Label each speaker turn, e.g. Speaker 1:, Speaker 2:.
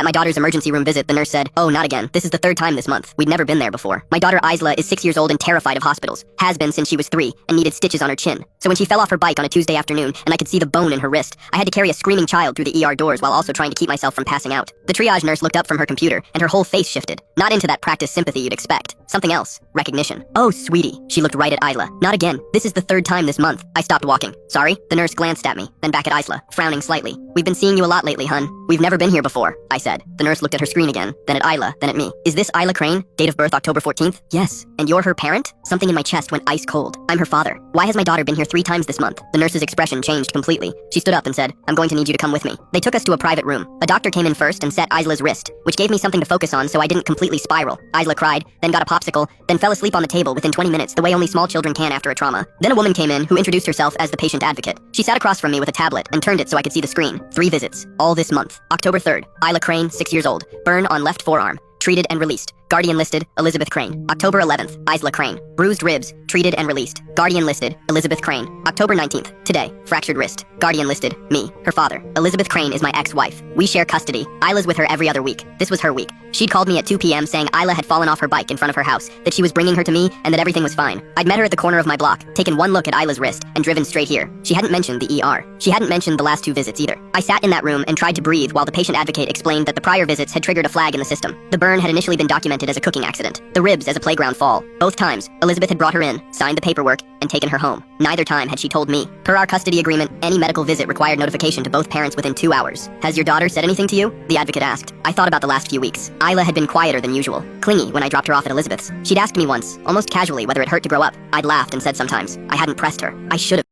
Speaker 1: At my daughter's emergency room visit, the nurse said, "Oh, not again. This is the third time this month. We'd never been there before." My daughter Isla is 6 years old and terrified of hospitals. Has been since she was 3 and needed stitches on her chin. So when she fell off her bike on a Tuesday afternoon and I could see the bone in her wrist, I had to carry a screaming child through the ER doors while also trying to keep myself from passing out. The triage nurse looked up from her computer and her whole face shifted. Not into that practice sympathy you'd expect. Something else. Recognition. "Oh, sweetie." She looked right at Isla. "Not again. This is the third time this month." I stopped walking. "Sorry?" The nurse glanced at me, then back at Isla, frowning slightly. "We've been seeing you a lot lately, hun." "We've never been here before," I said. The nurse looked at her screen again, then at Isla, then at me. "Is this Isla Crane? Date of birth October 14th? "Yes." "And you're her parent?" Something in my chest went ice cold. "I'm her father." "Why has my daughter been here 3 times this month?" The nurse's expression changed completely. She stood up and said, "I'm going to need you to come with me." They took us to a private room. A doctor came in first and set Isla's wrist, which gave me something to focus on so I didn't completely spiral. Isla cried, then got a popsicle, then fell asleep on the table within 20 minutes the way only small children can after a trauma. Then a woman came in who introduced herself as the patient advocate. She sat across from me with a tablet and turned it so I could see the screen. 3 visits, all this month. October 3rd, Isla Crane, 6 years old. Burn on left forearm. Treated and released. Guardian listed, Elizabeth Crane. October 11th, Isla Crane. Bruised ribs, treated and released. Guardian listed, Elizabeth Crane. October 19th, today, fractured wrist. Guardian listed, me, her father. Elizabeth Crane is my ex-wife. We share custody. Isla's with her every other week. This was her week. She'd called me at 2 p.m. saying Isla had fallen off her bike in front of her house, that she was bringing her to me, and that everything was fine. I'd met her at the corner of my block, taken one look at Isla's wrist, and driven straight here. She hadn't mentioned the ER. She hadn't mentioned the last 2 visits either. I sat in that room and tried to breathe while the patient advocate explained that the prior visits had triggered a flag in the system. The burn had initially been documented as a cooking accident. The ribs as a playground fall. Both times, Elizabeth had brought her in, signed the paperwork, and taken her home. Neither time had she told me. Per our custody agreement, any medical visit required notification to both parents within 2 hours. "Has your daughter said anything to you?" the advocate asked. I thought about the last few weeks. Isla had been quieter than usual, clingy when I dropped her off at Elizabeth's. She'd asked me once, almost casually, whether it hurt to grow up. I'd laughed and said sometimes I hadn't pressed her. I should've.